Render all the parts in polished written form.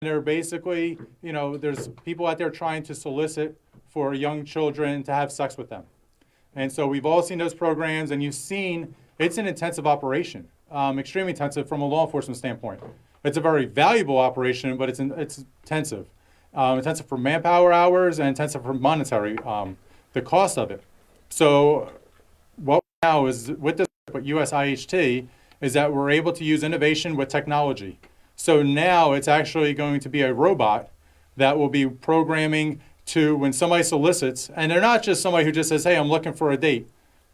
They're basically, there's people out there trying to solicit for young children to have sex with them. And so we've all seen those programs, and you've seen it's an intensive operation, extremely intensive from a law enforcement standpoint. It's a very valuable operation, but it's intensive. Intensive for manpower hours and intensive for monetary, the cost of it. So what now is with this USIHT is that we're able to use innovation with technology. So now it's actually going to be a robot that will be programming to when somebody solicits, and they're not just somebody who just says, hey, I'm looking for a date.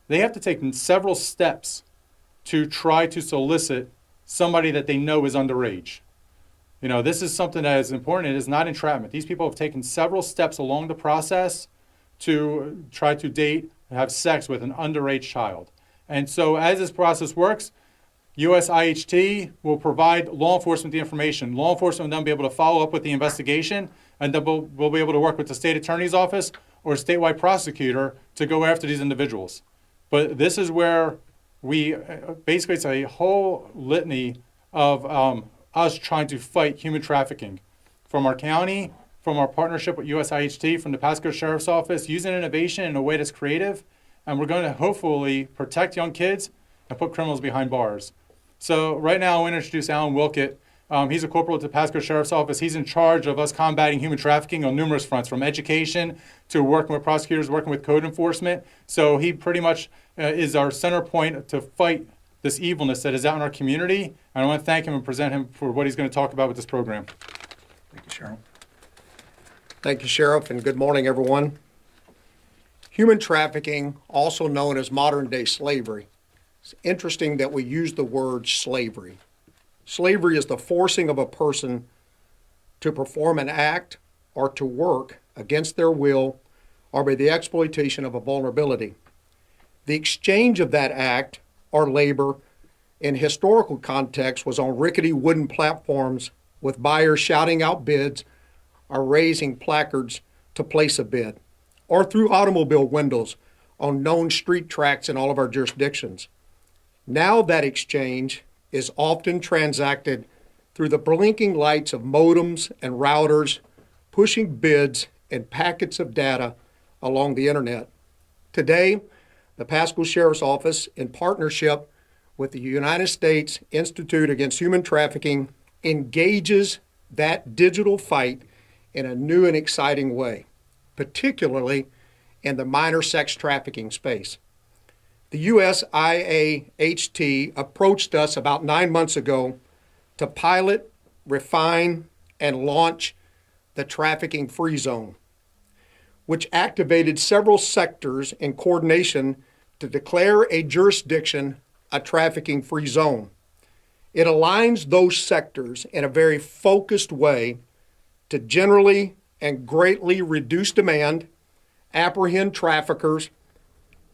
They have to take several steps to try to solicit somebody that they know is underage. This is something that is important. It is not entrapment. These people have taken several steps along the process to try to date, have sex with an underage child. And so as this process works, USIHT will provide law enforcement the information. Law enforcement will then be able to follow up with the investigation, and then we'll be able to work with the state attorney's office or a statewide prosecutor to go after these individuals. But this is where we basically, it's a whole litany of us trying to fight human trafficking from our county, from our partnership with USIHT, from the Pasco Sheriff's Office, using innovation in a way that's creative, and we're going to hopefully protect young kids and put criminals behind bars. So right now, I want to introduce Alan Wilkett. He's a corporal at the Pasco Sheriff's Office. He's in charge of us combating human trafficking on numerous fronts, from education to working with prosecutors, working with code enforcement. So he pretty much is our center point to fight this evilness that is out in our community. And I want to thank him and present him for what he's going to talk about with this program. Thank you, Sheriff. Thank you, Sheriff, and good morning, everyone. Human trafficking, also known as modern-day slavery. It's interesting that we use the word slavery. Slavery is the forcing of a person to perform an act or to work against their will or by the exploitation of a vulnerability. The exchange of that act or labor in historical context was on rickety wooden platforms with buyers shouting out bids or raising placards to place a bid, or through automobile windows on known street tracks in all of our jurisdictions. Now that exchange is often transacted through the blinking lights of modems and routers, pushing bids and packets of data along the internet. Today, the Pasco Sheriff's Office, in partnership with the United States Institute Against Human Trafficking, engages that digital fight in a new and exciting way, particularly in the minor sex trafficking space. The USIAHT approached us about 9 months ago to pilot, refine, and launch the Trafficking Free Zone, which activated several sectors in coordination to declare a jurisdiction a trafficking-free zone. It aligns those sectors in a very focused way to generally and greatly reduce demand, apprehend traffickers,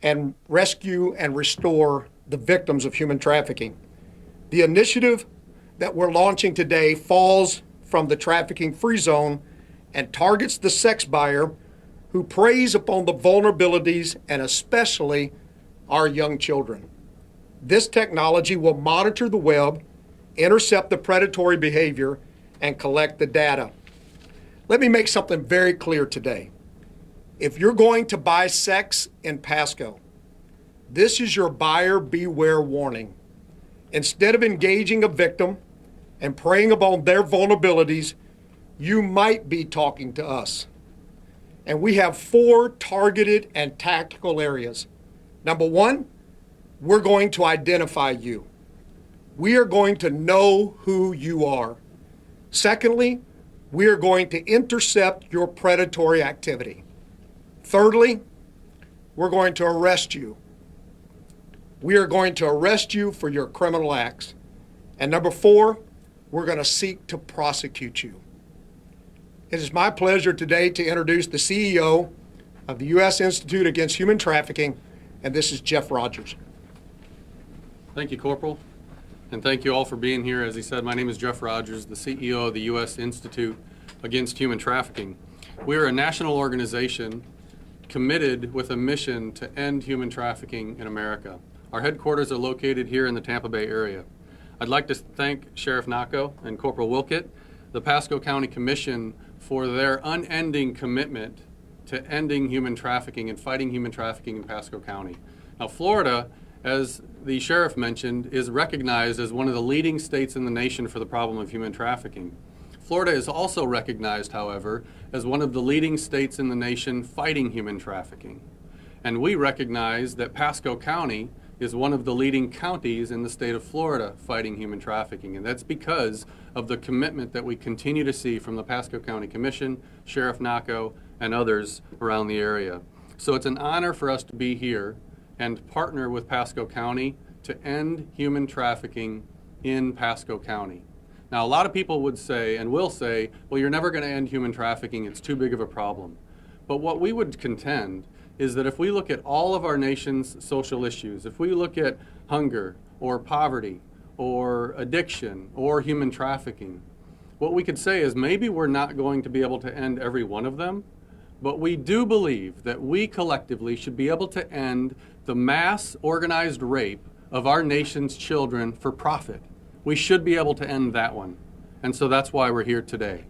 and rescue and restore the victims of human trafficking. The initiative that we're launching today falls from the trafficking-free zone and targets the sex buyer who preys upon the vulnerabilities and especially our young children. This technology will monitor the web, intercept the predatory behavior, and collect the data. Let me make something very clear today. If you're going to buy sex in Pasco, this is your buyer beware warning. Instead of engaging a victim and preying upon their vulnerabilities, you might be talking to us. And we have 4 targeted and tactical areas. Number 1, we're going to identify you. We are going to know who you are. Secondly, we are going to intercept your predatory activity. Thirdly, we're going to arrest you. We are going to arrest you for your criminal acts. And number 4, we're going to seek to prosecute you. It is my pleasure today to introduce the CEO of the U.S. Institute Against Human Trafficking, and this is Jeff Rogers. Thank you, Corporal, and thank you all for being here. As he said, my name is Jeff Rogers, the CEO of the U.S. Institute Against Human Trafficking. We are a national organization committed with a mission to end human trafficking in America. Our headquarters are located here in the Tampa Bay area. I'd like to thank Sheriff Naco and Corporal Wilkett the Pasco County Commission for their unending commitment to ending human trafficking and fighting human trafficking in Pasco County. Now, Florida, as the sheriff mentioned, is recognized as one of the leading states in the nation for the problem of human trafficking. Florida is also recognized, however, as one of the leading states in the nation fighting human trafficking. And we recognize that Pasco County is one of the leading counties in the state of Florida fighting human trafficking. And that's because of the commitment that we continue to see from the Pasco County Commission, Sheriff Naco, and others around the area. So it's an honor for us to be here and partner with Pasco County to end human trafficking in Pasco County. Now, a lot of people would say, and will say, well, you're never going to end human trafficking, it's too big of a problem. But what we would contend is that if we look at all of our nation's social issues, if we look at hunger or poverty or addiction or human trafficking, what we could say is maybe we're not going to be able to end every one of them, but we do believe that we collectively should be able to end the mass organized rape of our nation's children for profit. We should be able to end that one. And so that's why we're here today.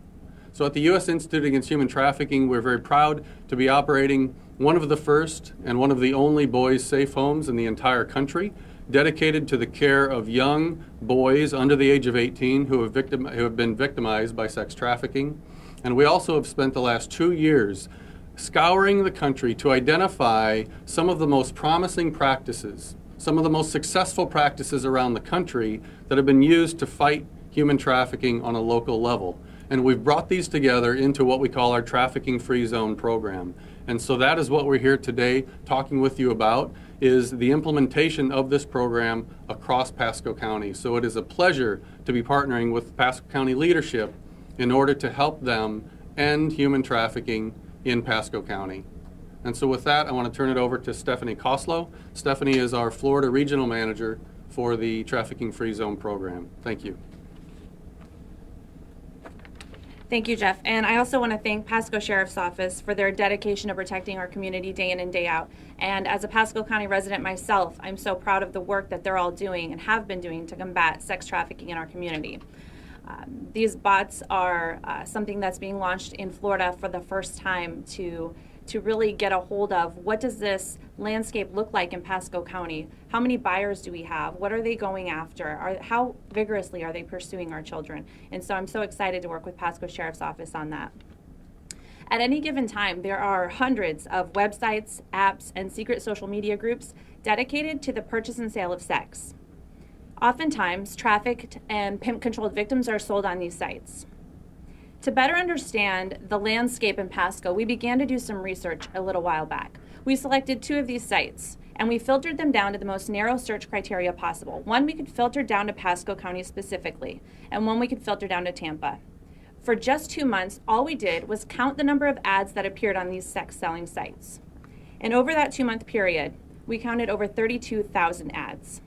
So at the U.S. Institute Against Human Trafficking, we're very proud to be operating one of the first and one of the only boys' safe homes in the entire country, dedicated to the care of young boys under the age of 18 who have been victimized by sex trafficking. And we also have spent the last 2 years scouring the country to identify some of the most promising practices, some of the most successful practices around the country that have been used to fight human trafficking on a local level. And we've brought these together into what we call our Trafficking-Free Zone program. And so that is what we're here today talking with you about, is the implementation of this program across Pasco County. So it is a pleasure to be partnering with Pasco County leadership in order to help them end human trafficking in Pasco County. And so with that, I want to turn it over to Stephanie Koslow. Stephanie is our Florida Regional Manager for the Trafficking-Free Zone program. Thank you. Thank you, Jeff. And I also want to thank Pasco Sheriff's Office for their dedication to protecting our community day in and day out. And as a Pasco County resident myself, I'm so proud of the work that they're all doing and have been doing to combat sex trafficking in our community. These bots are something that's being launched in Florida for the first time to really get a hold of what does this landscape look like in Pasco County? How many buyers do we have? What are they going after? How vigorously are they pursuing our children? And so I'm so excited to work with Pasco Sheriff's Office on that. At any given time, there are hundreds of websites, apps, and secret social media groups dedicated to the purchase and sale of sex. Oftentimes, trafficked and pimp-controlled victims are sold on these sites. To better understand the landscape in Pasco, we began to do some research a little while back. We selected 2 of these sites, and we filtered them down to the most narrow search criteria possible. One we could filter down to Pasco County specifically, and one we could filter down to Tampa. For just 2 months, all we did was count the number of ads that appeared on these sex-selling sites. And over that 2-month period, we counted over 32,000 ads.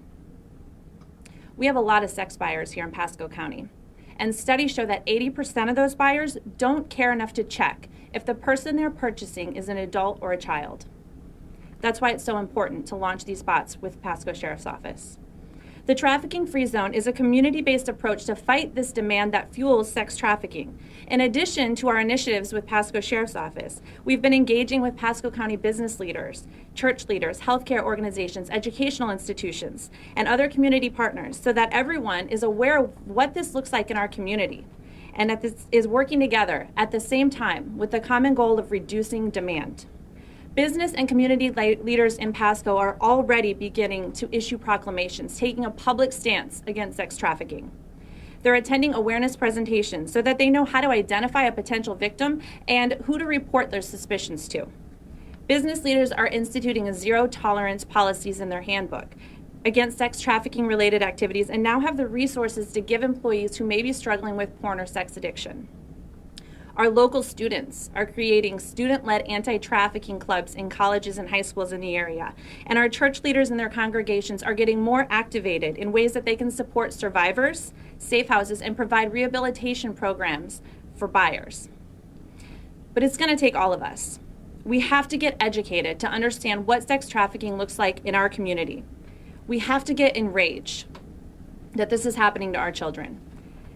We have a lot of sex buyers here in Pasco County. And studies show that 80% of those buyers don't care enough to check if the person they're purchasing is an adult or a child. That's why it's so important to launch these bots with Pasco Sheriff's Office. The Trafficking-Free Zone is a community-based approach to fight this demand that fuels sex trafficking. In addition to our initiatives with Pasco Sheriff's Office, we've been engaging with Pasco County business leaders, church leaders, healthcare organizations, educational institutions, and other community partners so that everyone is aware of what this looks like in our community and that this is working together at the same time with the common goal of reducing demand. Business and community leaders in Pasco are already beginning to issue proclamations, taking a public stance against sex trafficking. They're attending awareness presentations so that they know how to identify a potential victim and who to report their suspicions to. Business leaders are instituting a zero-tolerance policies in their handbook against sex trafficking related activities and now have the resources to give employees who may be struggling with porn or sex addiction. Our local students are creating student-led anti-trafficking clubs in colleges and high schools in the area. And our church leaders and their congregations are getting more activated in ways that they can support survivors, safe houses, and provide rehabilitation programs for buyers. But it's going to take all of us. We have to get educated to understand what sex trafficking looks like in our community. We have to get enraged that this is happening to our children.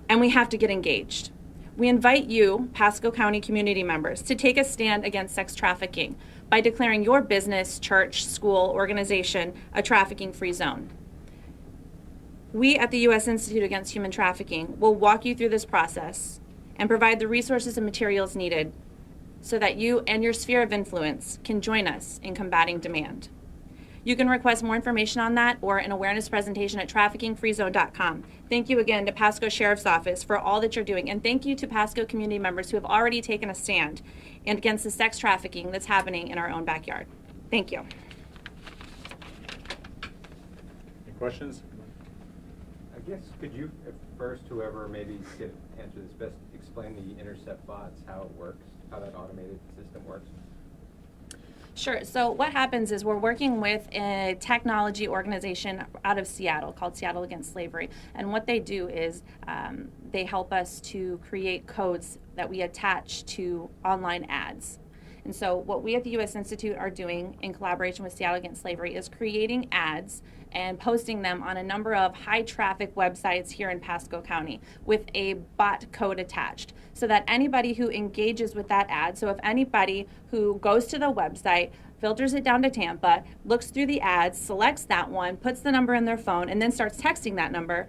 And we have to get engaged. We invite you, Pasco County community members, to take a stand against sex trafficking by declaring your business, church, school, organization a trafficking-free zone. We at the U.S. Institute Against Human Trafficking will walk you through this process and provide the resources and materials needed so that you and your sphere of influence can join us in combating demand. You can request more information on that or an awareness presentation at traffickingfreezone.com. Thank you again to Pasco Sheriff's Office for all that you're doing, and thank you to Pasco community members who have already taken a stand against the sex trafficking that's happening in our own backyard. Thank you. Any questions? I guess, could you, at first, whoever maybe could answer this best, explain the intercept bots, how it works, how that automated system works? Sure. So what happens is we're working with a technology organization out of Seattle called Seattle Against Slavery. And what they do is they help us to create codes that we attach to online ads. And so what we at the U.S. Institute are doing in collaboration with Seattle Against Slavery is creating ads and posting them on a number of high traffic websites here in Pasco County with a bot code attached so that anybody who engages with that ad, so if anybody who goes to the website, filters it down to Tampa, looks through the ads, selects that one, puts the number in their phone, and then starts texting that number,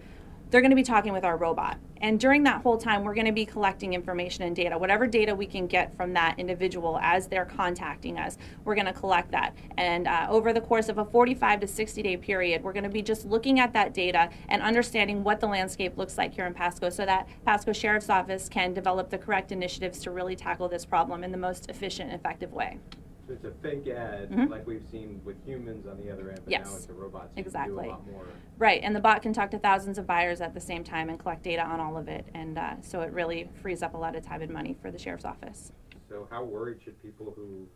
they're going to be talking with our robot. And during that whole time, we're going to be collecting information and data. Whatever data we can get from that individual as they're contacting us, we're going to collect that. And over the course of a 45 to 60-day period, we're going to be just looking at that data and understanding what the landscape looks like here in Pasco so that Pasco Sheriff's Office can develop the correct initiatives to really tackle this problem in the most efficient and effective way. So it's a fake ad, like we've seen with humans on the other end, but Yes, now it's a robot, so exactly. you can do a lot more. Right, and the bot can talk to thousands of buyers at the same time and collect data on all of it. And so it really frees up a lot of time and money for the Sheriff's Office. So how worried should people who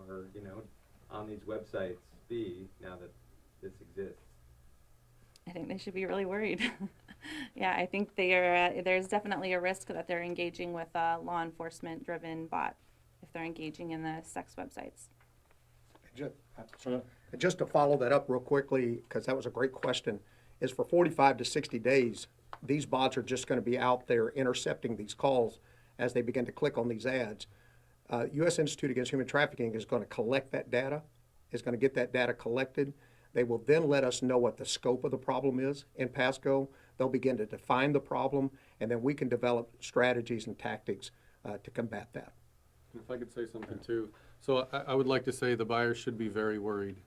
are, on these websites be now that this exists? I think they should be really worried. Yeah, I think there's definitely a risk that they're engaging with a law enforcement driven bot if they're engaging in the sex websites. Just to follow that up real quickly, because that was a great question, is for 45 to 60 days, these bots are just going to be out there intercepting these calls as they begin to click on these ads. U.S. Institute Against Human Trafficking is going to collect that data, is going to get that data collected. They will then let us know what the scope of the problem is in Pasco. They'll begin to define the problem, and then we can develop strategies and tactics to combat that. If I could say something too. So I would like to say the buyers should be very worried,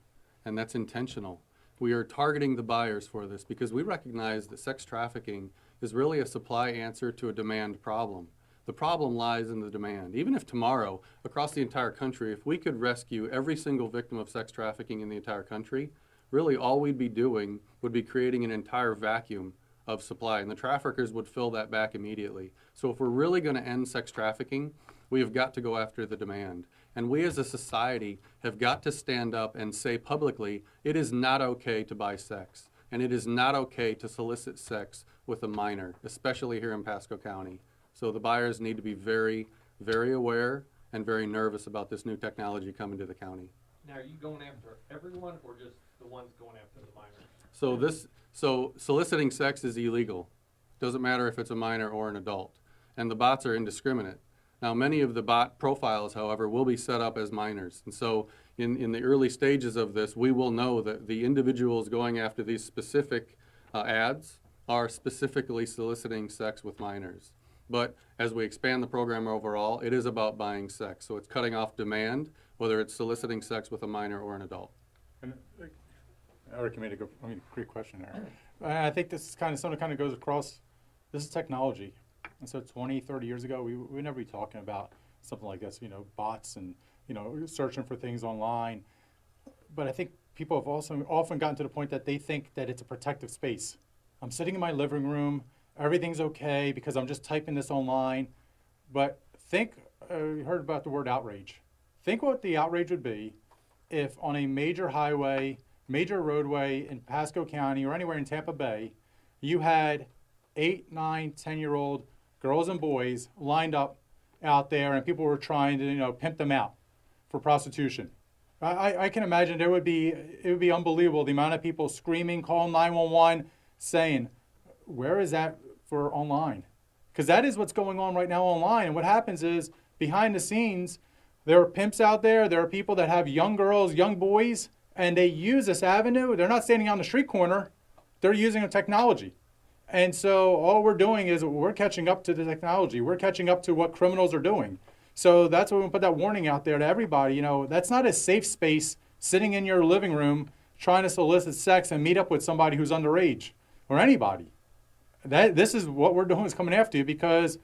and that's intentional. We are targeting the buyers for this because we recognize that sex trafficking is really a supply answer to a demand problem. The problem lies in the demand. Even if tomorrow, across the entire country, if we could rescue every single victim of sex trafficking in the entire country, really all we'd be doing would be creating an entire vacuum of supply, and the traffickers would fill that back immediately. So if we're really going to end sex trafficking, we have got to go after the demand. And we as a society have got to stand up and say publicly, it is not okay to buy sex. And it is not okay to solicit sex with a minor, especially here in Pasco County. So the buyers need to be very, very aware and very nervous about this new technology coming to the county. Now, are you going after everyone or just the ones going after the minor? So soliciting sex is illegal. Doesn't matter if it's a minor or an adult. And the bots are indiscriminate. Now, many of the bot profiles, however, will be set up as minors. And so in the early stages of this, we will know that the individuals going after these specific ads are specifically soliciting sex with minors. But as we expand the program overall, it is about buying sex. So it's cutting off demand, whether it's soliciting sex with a minor or an adult. And Eric made a great question there. I think this is kind of something that goes across. This is technology. And so 20, 30 years ago, we would never be talking about something like this, bots and, searching for things online. But I think people have also often gotten to the point that they think that it's a protective space. I'm sitting in my living room, everything's okay because I'm just typing this online. But think, you heard about the word outrage. Think what the outrage would be if on a major highway, major roadway in Pasco County or anywhere in Tampa Bay, you had 8, 9, 10-year-old girls and boys lined up out there and people were trying to, pimp them out for prostitution. I can imagine it would be unbelievable the amount of people screaming, calling 911, saying, where is that for online? Because that is what's going on right now online. And what happens is, behind the scenes, there are pimps out there, there are people that have young girls, young boys, and they use this avenue. They're not standing on the street corner, they're using a technology. And so all we're doing is we're catching up to the technology. We're catching up to what criminals are doing. So that's why we put that warning out there to everybody. You know, that's not a safe space sitting in your living room trying to solicit sex and meet up with somebody who's underage or anybody. This is what we're doing, is coming after you, because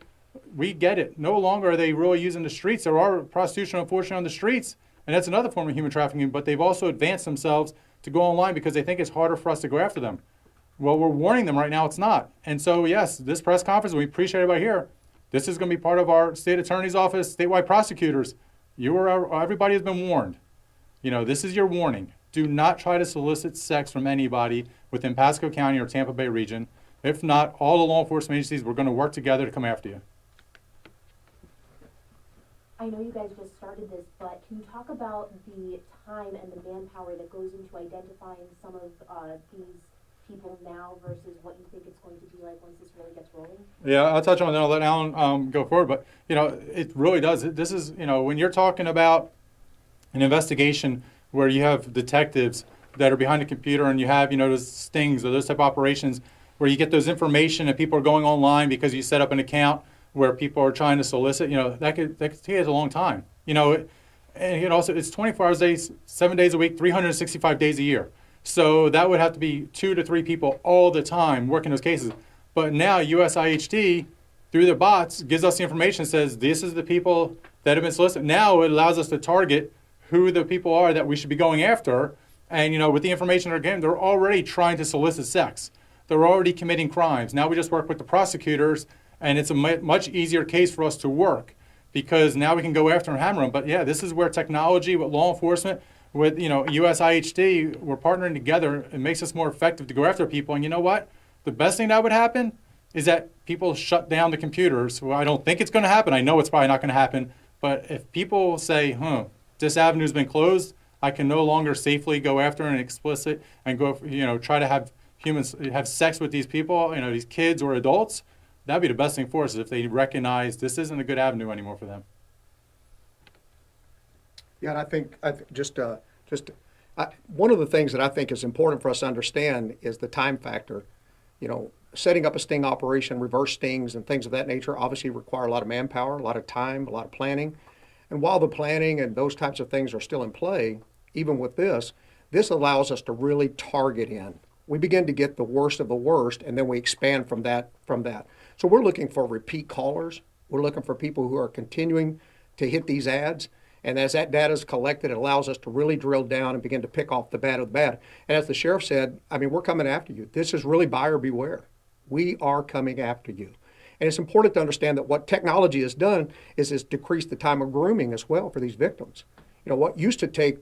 we get it. No longer are they really using the streets. There are prostitution, unfortunately, on the streets, and that's another form of human trafficking, but they've also advanced themselves to go online because they think it's harder for us to go after them. Well, we're warning them right now it's not. And so, yes, this press conference, we appreciate everybody here. This is going to be part of our state attorney's office, statewide prosecutors. Everybody has been warned. You know, this is your warning. Do not try to solicit sex from anybody within Pasco County or Tampa Bay region. If not, all the law enforcement agencies, we're going to work together to come after you. I know you guys just started this, but can you talk about the time and the manpower that goes into identifying some of these people now versus what you think it's going to be like once this really gets rolling? Yeah, I'll touch on it, then I'll let Alan go forward. But, you know, it really does. This is, you know, when you're talking about an investigation where you have detectives that are behind the computer and you have, you know, those stings or those type of operations where you get those information and people are going online because you set up an account where people are trying to solicit, you know, that could take us a long time. You know, and it also, it's 24 hours a day, 7 days a week, 365 days a year. So that would have to be 2 to 3 people all the time working those cases. But now USIHD, through the bots, gives us the information, says this is the people that have been solicited. Now it allows us to target who the people are that we should be going after. And, you know, with the information they're getting, they're already trying to solicit sex. They're already committing crimes. Now we just work with the prosecutors, and it's a much easier case for us to work because now we can go after and hammer them. But yeah, this is where technology with law enforcement, with, you know, USIHD, we're partnering together. It makes us more effective to go after people. And you know what? The best thing that would happen is that people shut down the computers. Well, I don't think it's going to happen. I know it's probably not going to happen. But if people say, this avenue's been closed, I can no longer safely go after an explicit and go, you know, try to have humans have sex with these people, you know, these kids or adults, that'd be the best thing for us if they recognize this isn't a good avenue anymore for them. Yeah, and I think one of the things that I think is important for us to understand is the time factor. You know, setting up a sting operation, reverse stings, and things of that nature obviously require a lot of manpower, a lot of time, a lot of planning. And while the planning and those types of things are still in play, even with this allows us to really target in. We begin to get the worst of the worst, and then we expand from that. So we're looking for repeat callers. We're looking for people who are continuing to hit these ads. And as that data is collected, it allows us to really drill down and begin to pick off the bad of the bad. And as the sheriff said, I mean, we're coming after you. This is really buyer beware. We are coming after you. And it's important to understand that what technology has done is it's decreased the time of grooming as well for these victims. You know, what used to take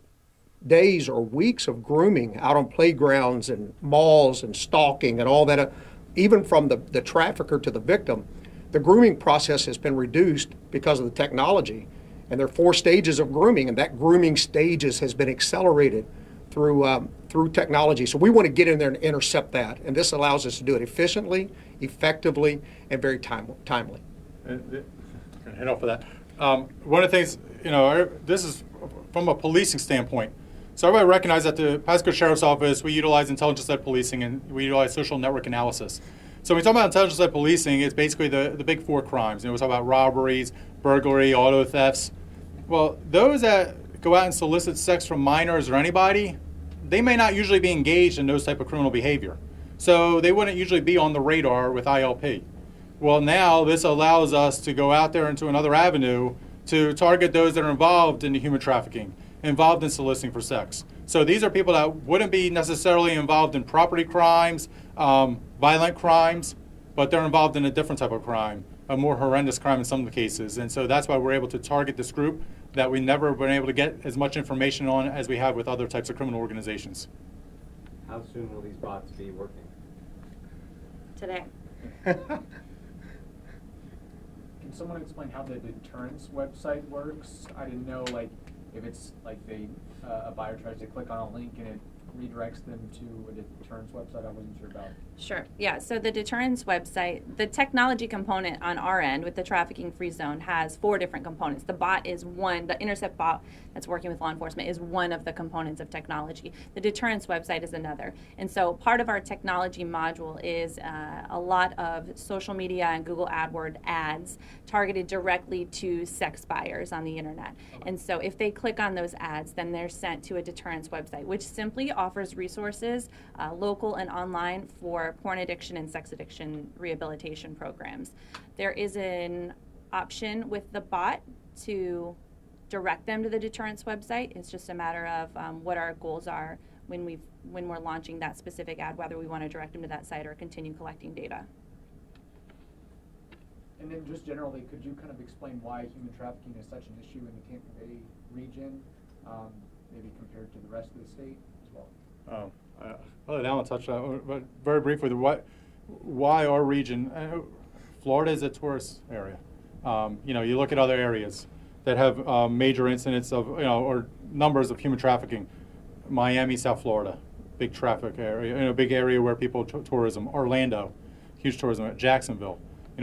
days or weeks of grooming out on playgrounds and malls and stalking and all that, even from the trafficker to the victim, the grooming process has been reduced because of the technology. And there are 4 stages of grooming, and that grooming stages has been accelerated through technology. So we want to get in there and intercept that, and this allows us to do it efficiently, effectively, and very timely. Head off of that. One of the things, you know, this is from a policing standpoint. So everybody recognizes that the Pasco Sheriff's Office, we utilize intelligence-led policing and we utilize social network analysis. So when we talk about intelligence-led policing, it's basically the big 4 crimes. You know, we talk about robberies, burglary, auto thefts. Well, those that go out and solicit sex from minors or anybody, they may not usually be engaged in those type of criminal behavior. So they wouldn't usually be on the radar with ILP. Well, now this allows us to go out there into another avenue to target those that are involved in the human trafficking, involved in soliciting for sex. So these are people that wouldn't be necessarily involved in property crimes, violent crimes, but they're involved in a different type of crime, a more horrendous crime in some of the cases. And so that's why we're able to target this group that we never been able to get as much information on as we have with other types of criminal organizations. How soon will these bots be working? Today. Can someone explain how the deterrence website works? I didn't know, like, if it's like a buyer tries to click on a link and it redirects them to a deterrence website. I wasn't sure about. Sure. Yeah. So the deterrence website, the technology component on our end with the trafficking-free zone has 4 different components. The bot is one. The intercept bot that's working with law enforcement is one of the components of technology. The deterrence website is another. And so part of our technology module is a lot of social media and Google AdWords ads targeted directly to sex buyers on the internet. And so if they click on those ads, then they're sent to a deterrence website, which simply offers resources, local and online, for porn addiction and sex addiction rehabilitation programs. There is an option with the bot to direct them to the deterrence website. It's just a matter of what our goals are when we're launching that specific ad, whether we want to direct them to that site or continue collecting data. And then just generally, could you kind of explain why human trafficking is such an issue in the Tampa Bay region, maybe compared to the rest of the state as well? I'll let Alan touch on that, but very briefly, why our region? Florida is a tourist area. You look at other areas that have major incidents of, or numbers of human trafficking. Miami, South Florida, big traffic area, big area where people tourism. Orlando, huge tourism. Jacksonville,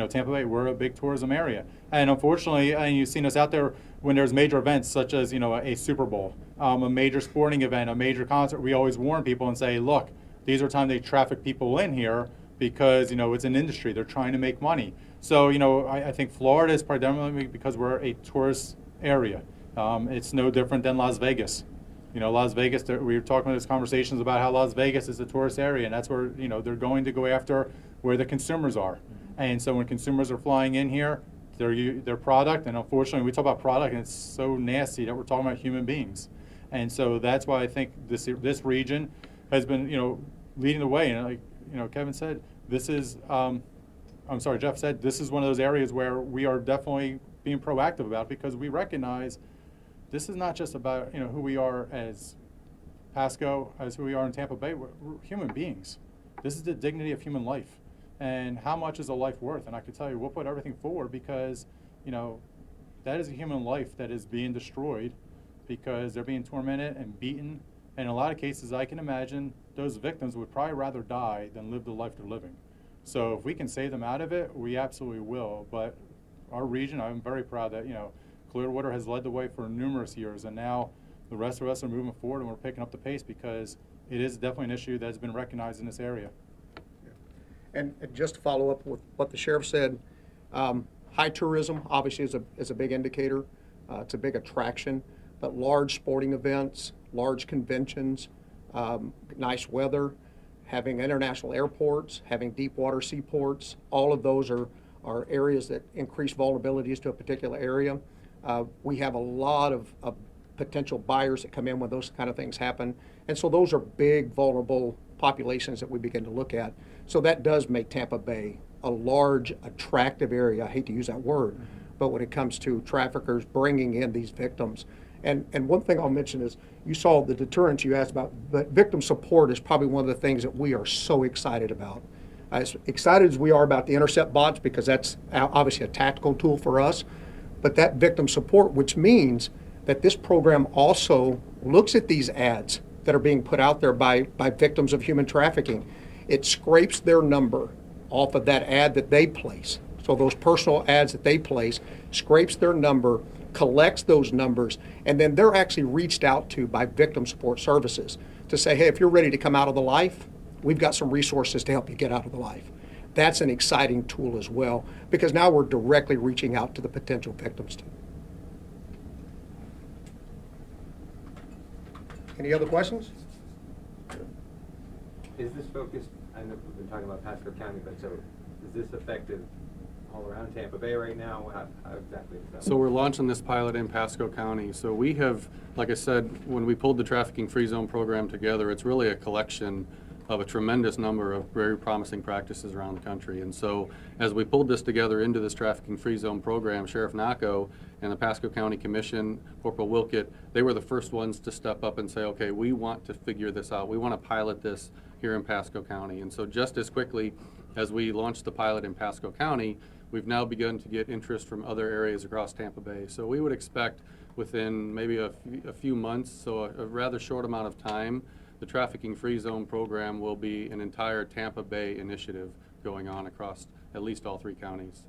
Tampa Bay, we're a big tourism area. And unfortunately, and you've seen us out there when there's major events such as, a Super Bowl, a major sporting event, a major concert. We always warn people and say, look, these are times they traffic people in here because, it's an industry. They're trying to make money. So, I think Florida is predominantly because we're a tourist area. It's no different than Las Vegas. Las Vegas, we were talking about these conversations about how Las Vegas is a tourist area, and that's where, they're going to go after where the consumers are. And so when consumers are flying in here, their product, and unfortunately we talk about product and it's so nasty that we're talking about human beings. And so that's why I think this region has been, leading the way. And like, Kevin said, Jeff said, this is one of those areas where we are definitely being proactive about, because we recognize this is not just about, who we are as Pasco, as who we are in Tampa Bay. We're human beings. This is the dignity of human life. And how much is a life worth? And I can tell you, we'll put everything forward because, that is a human life that is being destroyed because they're being tormented and beaten. And in a lot of cases, I can imagine those victims would probably rather die than live the life they're living. So if we can save them out of it, we absolutely will. But our region, I'm very proud that, Clearwater has led the way for numerous years. And now the rest of us are moving forward and we're picking up the pace because it is definitely an issue that's been recognized in this area. And just to follow up with what the sheriff said, high tourism obviously is a big indicator. It's a big attraction, but large sporting events, large conventions, nice weather, having international airports, having deep water seaports, all of those are areas that increase vulnerabilities to a particular area. We have a lot of potential buyers that come in when those kind of things happen. And so those are big, vulnerable populations that we begin to look at. So that does make Tampa Bay a large, attractive area. I hate to use that word, but when it comes to traffickers bringing in these victims. And one thing I'll mention is, you saw the deterrence you asked about, but victim support is probably one of the things that we are so excited about. As excited as we are about the intercept bots, because that's obviously a tactical tool for us, but that victim support, which means that this program also looks at these ads that are being put out there by victims of human trafficking. It scrapes their number off of that ad that they place. So those personal ads that they place, scrapes their number, collects those numbers, and then they're actually reached out to by victim support services to say, hey, if you're ready to come out of the life, we've got some resources to help you get out of the life. That's an exciting tool as well, because now we're directly reaching out to the potential victims. Any other questions? Is this focused, I know we've been talking about Pasco County, but so is this effective all around Tampa Bay right now? How exactly is that? So we're launching this pilot in Pasco County. So we have, like I said, when we pulled the trafficking-free zone program together, it's really a collection of a tremendous number of very promising practices around the country. And so as we pulled this together into this trafficking-free zone program, Sheriff Naco and the Pasco County Commission, Corporal Wilkett, they were the first ones to step up and say, okay, we want to figure this out. We want to pilot this here in Pasco County. And so just as quickly as we launched the pilot in Pasco County, we've now begun to get interest from other areas across Tampa Bay. So we would expect within maybe a few months, so a rather short amount of time, The Trafficking-Free Zone program will be an entire Tampa Bay initiative going on across at least all 3 counties.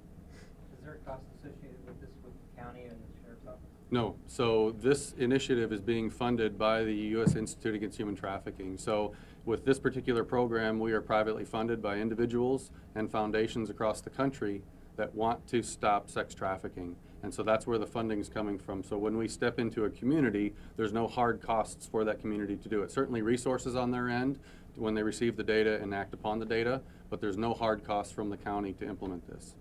Is there a cost associated with this with the county and the sheriff's office? No. So this initiative is being funded by the U.S. Institute Against Human Trafficking. So with this particular program, we are privately funded by individuals and foundations across the country that want to stop sex trafficking. And so that's where the funding's coming from. So when we step into a community, there's no hard costs for that community to do it. Certainly resources on their end when they receive the data and act upon the data, but there's no hard costs from the county to implement this.